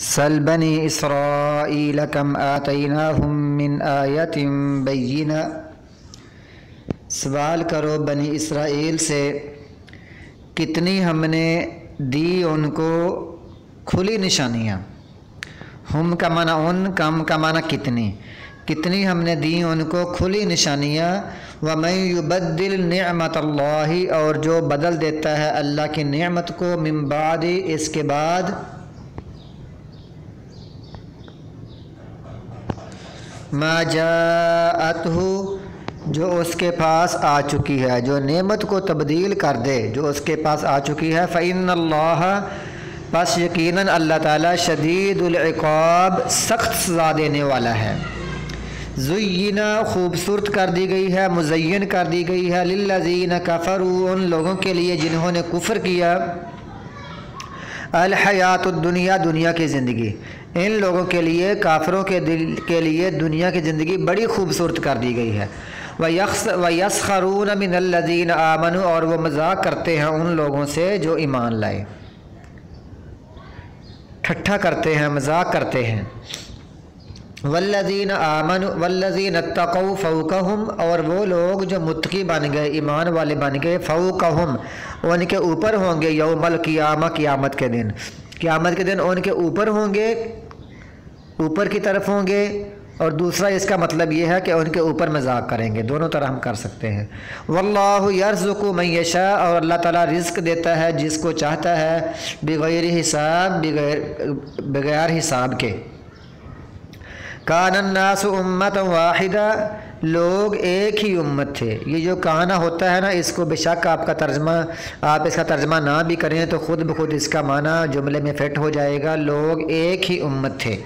سل بنی اسرائیل کم آتیناہم من آیت بینہ، سوال کرو بنی اسرائیل سے کتنی ہم نے دی ان کو کھلی نشانیاں۔ ہم کا معنی ان، کم کا معنی کتنی ہم نے دی ان کو کھلی نشانیاں۔ وَمَن يُبَدِّلْ نِعْمَةَ اللَّهِ، اور جو بدل دیتا ہے اللہ کی نعمت کو، من بعد، اس کے بعد، ما جاءتہ، جو اس کے پاس آ چکی ہے، جو نعمت کو تبدیل کر دے جو اس کے پاس آ چکی ہے۔ فَإِنَّ اللَّهَ، پس یقیناً اللہ تعالیٰ، شدید العقاب، سخت سزا دینے والا ہے۔ زینہ، خوبصورت کر دی گئی ہے، مزین کر دی گئی ہے، للذین کفروا، ان لوگوں کے لیے جنہوں نے کفر کیا، الحیات الدنیا، دنیا کی زندگی، ان لوگوں کے لیے، کافروں کے لیے دنیا کی زندگی بڑی خوبصورت کر دی گئی ہے۔ وَيَسْخَرُونَ مِنَ الَّذِينَ آمَنُوا، اور وہ مذاق کرتے ہیں ان لوگوں سے جو ایمان لائے، ٹھٹھا کرتے ہیں، مذاق کرتے ہیں۔ وَالَّذِينَ آمَنُوا وَالَّذِينَ اتَّقَوْا فَوْقَهُمْ، اور وہ لوگ جو متقی بن گئے، ایمان والے بن گئے، فَوْقَهُمْ، ان کے اوپر ہوں گے، یوم القیامہ، قیامت کے دن ان کے اوپر ہوں گے، اوپر کی طرف ہوں گے۔ اور دوسرا اس کا مطلب یہ ہے کہ ان کے اوپر مذاق کریں گے، دونوں طرح ہم کر سکتے ہیں۔ واللہ یرزق من یشاء، اور اللہ تعالیٰ رزق دیتا ہے جس کو چاہتا ہے، بغیر حساب، بغیر حساب کے۔ کان الناس امۃ واحدہ، لوگ ایک ہی امت تھے۔ یہ جو کانا ہوتا ہے نا، اس کو بے شک آپ اس کا ترجمہ نہ بھی کریں تو خود بخود اس کا معنی جملے میں فٹ ہو جائے گا، لوگ ایک ہی امت تھے۔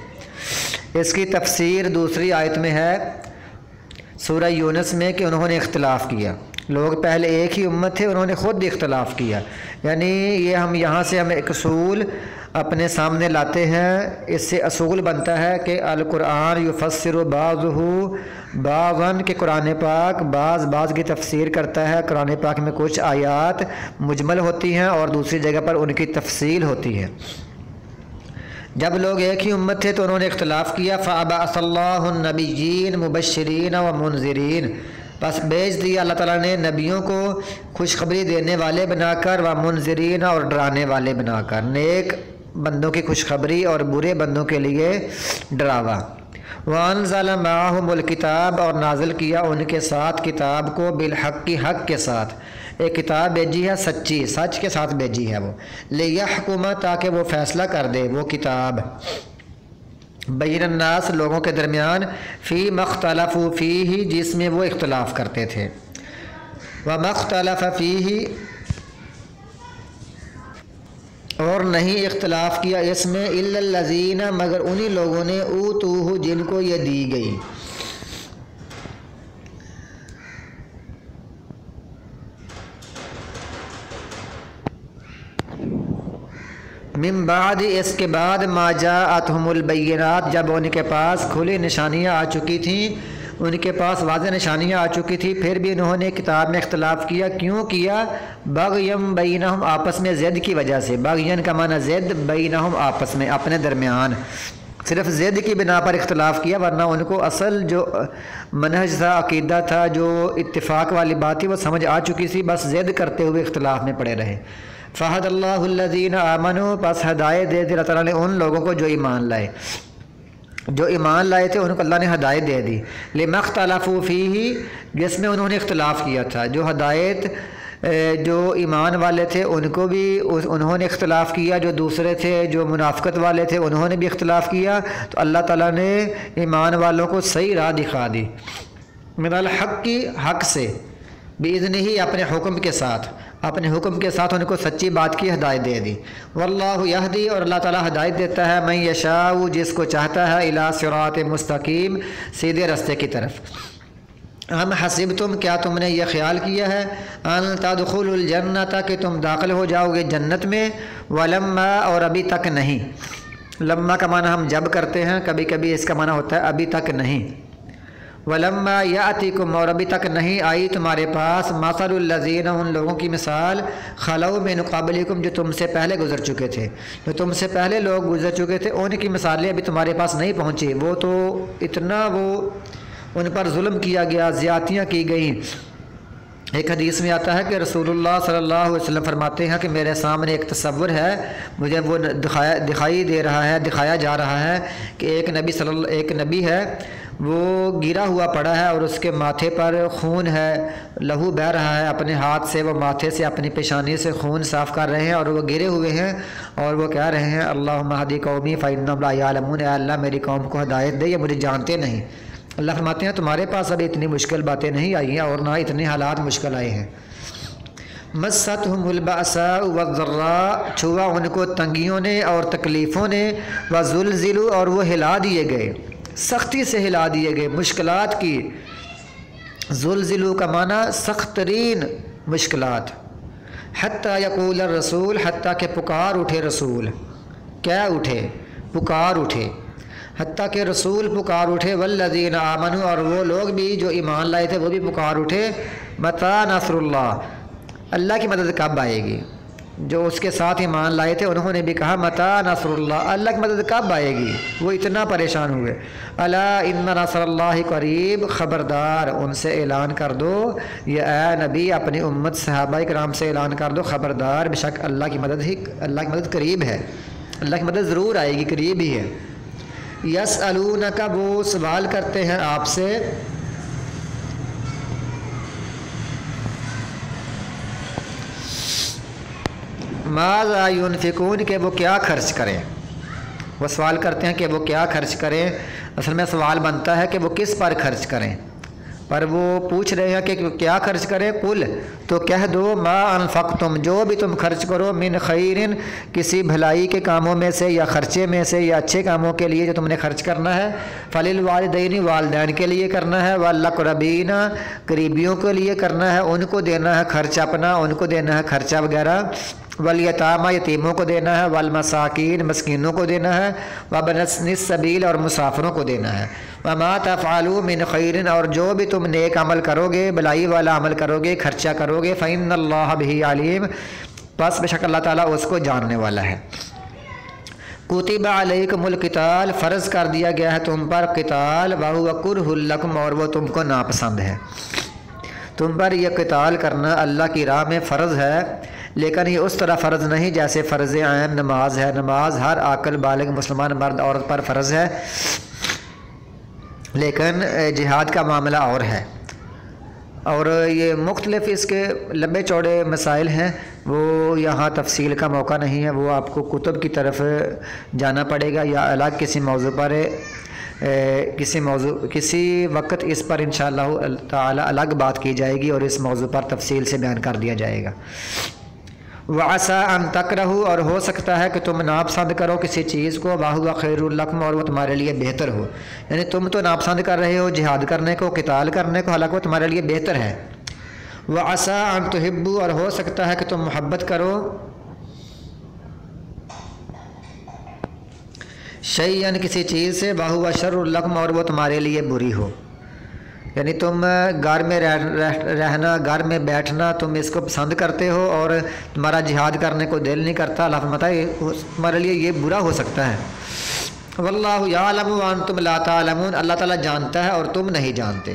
اس کی تفسیر دوسری آیت میں ہے سورہ یونس میں کہ انہوں نے اختلاف کیا، لوگ پہلے ایک ہی امت تھے، انہوں نے خود اختلاف کیا۔ یعنی یہ یہاں سے ہم ایک اصول اپنے سامنے لاتے ہیں، اس سے اصول بنتا ہے کہ القرآن یفسر بعضہ بعضا، کہ قرآن پاک بعض کی تفسیر کرتا ہے۔ قرآن پاک میں کچھ آیات مجمل ہوتی ہیں اور دوسری جگہ پر ان کی تفصیل ہوتی ہے۔ جب لوگ ایک ہی امت تھے تو انہوں نے اختلاف کیا، فَأَبْعَثَ اللَّهُ النَّبِيِّينَ مُبَشِّرِينَ وَمُنذِرِينَ، بس بھیج دیا اللہ تعالیٰ نے نبیوں کو خوشخبری دینے والے بنا کر، وَمُنذِرِينَ، اور ڈرانے والے بنا کر، نیک بندوں کی خوشخبری اور برے بندوں کے لیے ڈراوا۔ وَأَنزَلَ مَعَهُمُ الْكِتَابَ، اور نازل کیا ان کے ساتھ کتاب کو، بالحق، حق کے ساتھ، ایک کتاب بھیجی ہے سچی، سچ کے ساتھ بھیجی ہے وہ، لِيَحْكُمَ، تاکہ وہ فیصلہ کر دے وہ کتاب، بین الناس، لوگوں کے درمیان، فِيمَا اخْتَلَفُوا فِيهِ، جس میں وہ اختلاف کرتے تھے، وَمَا اخْتَلَفَ فِيهِ، اور نہیں اختلاف کیا اس میں، إِلَّا الَّذِينَ، مگر انہی لوگوں نے، أُوتُوهُ، جن کو یہ دی گئی۔ من بعد، اس کے بعد، ما جاءتهم البینات، جب ان کے پاس کھلی نشانیاں آ چکی تھیں، ان کے پاس واضح نشانیاں آ چکی تھی، پھر بھی انہوں نے کتاب میں اختلاف کیا۔ کیوں کیا؟ بغیم بینہم، آپس میں ضد کی وجہ سے، بغین کا معنی ضد، بینہم آپس میں، اپنے درمیان، صرف ضد کی بنا پر اختلاف کیا، ورنہ ان کو اصل جو منہج تھا، عقیدہ تھا، جو اتفاق والی بات تھی، وہ سمجھ آ چکی تھی، بس ضد کرتے ہوئے اختلاف میں پڑے رہے۔ فَهَدَى اللَّهُ الَّذِينَ آمَنُوا، پس ہدایت دے دی اللہ تعالیٰ نے ان لوگوں کو جو ایمان لائے، جو ایمان لائے تھے ان کو اللہ نے ہدایت دے دی۔ لِمَا اخْتَلَفُوا فِيهِ، جس میں انہوں نے اختلاف کیا تھا، جو ہدایت، جو ایمان والے تھے ان کو بھی انہوں نے اختلاف کیا، جو دوسرے تھے، جو منافقت والے تھے، انہوں نے بھی اختلاف کیا، تو اللہ تعالیٰ نے ایمان والوں کو صحیح راہ دکھا دی، من الحق، کی حق سے، بِإِذْنِهِ، ہی اپنے حکم کے ساتھ، اپنے حکم کے ساتھ ان کو سچی بات کی ہدایت دے دی۔ واللہ یہدی، اور اللہ تعالیٰ ہدایت دیتا ہے، من یشاء، جس کو چاہتا ہے، الی صراط مستقیم، سیدھے راستے کی طرف۔ ام حسبتم، کیا تم نے یہ خیال کیا ہے، ان تدخلوا الجنۃ، کہ تم داخل ہو جاؤ گے جنت میں، ولما، اور ابھی تک نہیں، لما کا معنی ہم جب کرتے ہیں، کبھی کبھی اس کا معنی ہوتا ہے ابھی تک نہیں، ولما یاتکم، اور ابھی تک نہیں آئی تمہارے پاس، مثل الذین، ان لوگوں کی مثال، خلو من قبلکم، جو تم سے پہلے گزر چکے تھے، جو تم سے پہلے لوگ گزر چکے تھے ان کی مثالیں ابھی تمہارے پاس نہیں پہنچی۔ وہ تو اتنا ان پر ظلم کیا گیا، زیادتیاں کی گئیں۔ ایک حدیث میں آتا ہے کہ رسول اللہ صلی اللہ علیہ وسلم فرماتے ہیں کہ میرے سامنے ایک تصور ہے، مجھے وہ دکھائی دے رہا ہے، دکھایا جا رہا ہے کہ ایک نبی ہے، وہ گرا ہوا پڑا ہے اور اس کے ماتھے پر خون ہے، لہو بہہ رہا ہے، اپنے ہاتھ سے وہ ماتھے سے اپنی پیشانی سے خون صاف کر رہے ہیں اور وہ گرے ہوئے ہیں اور وہ کہہ رہے ہیں اللہم اہدی قومی فإنہم لا یعلمون، اے اللہ میری قوم کو ہدایت دے، یہ مجھے جانتے نہیں۔ اللہ فرماتے ہیں تمہارے پاس ابھی اتنی مشکل باتیں نہیں آئی ہیں اور نہ اتنے حالات مشکل آئے ہیں۔ مستہم البأساء والضراء، چھوا ان کو تنگیوں نے اور تکلیفوں نے، وزلزلوا، اور وہ ہلا دیے گئے، سختی سے ہلا دیے گئے، مشکلات کی۔ زلزلوا کا معنی سخت ترین مشکلات۔ حتیٰ یقول الرسول، حتیٰ کہ پکار اٹھے رسول، کیا اٹھے؟ پکار اٹھے، حتیٰ کہ رسول پکار اٹھے، والذین آمنوا، اور وہ لوگ بھی جو ایمان لائے تھے وہ بھی پکار اٹھے، متی نصر اللہ، اللہ کی مدد کب آئے گی؟ جو اس کے ساتھ ایمان لائے تھے انہوں نے بھی کہا متی نصر اللہ، اللہ کی مدد کب آئے گی؟ وہ اتنا پریشان ہوئے۔ الا ان نصر اللہ قریب، خبردار، ان سے اعلان کر دو، یہ اے نبی اپنی امت صحابہ کرام سے اعلان کر دو، خبردار، بے شک اللہ کی مدد قریب ہے، اللہ کی مدد ضرور آئے گی، قریب ہی ہے۔ یسألونک، وہ سوال کرتے ہیں آپ سے، ماذا ينفقون، کہ وہ کیا خرچ کریں۔ وہ سوال کرتے ہیں کہ وہ کیا خرچ کریں، اصل میں سوال بنتا ہے کہ وہ کس پر خرچ کریں، پر وہ پوچھ رہے ہیں کہ کیا خرچ کریں۔ قل، تو کہہ دو، ما انفقتم، جو بھی تم خرچ کرو، من خیر، کسی بھلائی کے کاموں میں سے یا خرچے میں سے یا اچھے کاموں کے لیے جو تم نے خرچ کرنا ہے، فللوالدین، والدین کے لیے کرنا ہے، والاقربین، قریبیوں کے لیے کرنا ہے، ان کو دینا ہے خرچ اپنا، ان کو دینا ہے خرچہ وغیرہ، والیتامى، یتیموں کو دینا ہے، والمساکین، مسکینوں کو دینا ہے، وابن السبیل، اور مسافروں کو دینا ہے۔ وما تفعلوا من خیر، اور جو بھی تم نیک عمل کرو گے، بلائی والا عمل کرو گے، خرچہ کرو گے، فإن اللہ بہ علیم، بس بے شک اللہ تعالیٰ اس کو جاننے والا ہے۔ کتب علیکم القتال، فرض کر دیا گیا ہے تم پر قتال، وہو کرہ لکم، اور وہ تم کو ناپسند ہے۔ تم پر یہ قتال کرنا اللہ کی راہ میں فرض ہے، لیکن یہ اس طرح فرض نہیں جیسے فرض عین نماز ہے۔ نماز ہر عاقل بالغ مسلمان مرد عورت پر فرض ہے، لیکن جہاد کا معاملہ اور ہے، اور یہ مختلف اس کے لمبے چوڑے مسائل ہیں، وہ یہاں تفصیل کا موقع نہیں ہے، وہ آپ کو کتب کی طرف جانا پڑے گا یا الگ کسی موضوع پر کسی وقت اس پر انشاءاللہ تعالی الگ بات کی جائے گی اور اس موضوع پر تفصیل سے بیان کر دیا جائے گا۔ وعسیٰ ان تکرہوا، اور ہو سکتا ہے کہ تم ناپسند کرو کسی چیز کو، وہو خیر لکم، اور وہ تمہارے لیے بہتر ہو، یعنی تم تو ناپسند کر رہے ہو جہاد کرنے کو، قتال کرنے کو، حالانکہ وہ تمہارے لیے بہتر ہے۔ وعسیٰ ان تحبوا، اور ہو سکتا ہے کہ تم محبت کرو شیئن، کسی چیز سے، وہو شر لکم، اور وہ تمہارے لیے بری ہو، یعنی تم گھر میں رہنا، گھر میں بیٹھنا تم اس کو پسند کرتے ہو اور تمہارا جہاد کرنے کو دل نہیں کرتا، اللہ فرماتا ہے تمہارے لیے یہ برا ہو سکتا ہے۔ واللہ یعلم وانتم لا تعلمون، اللہ تعالیٰ جانتا ہے اور تم نہیں جانتے۔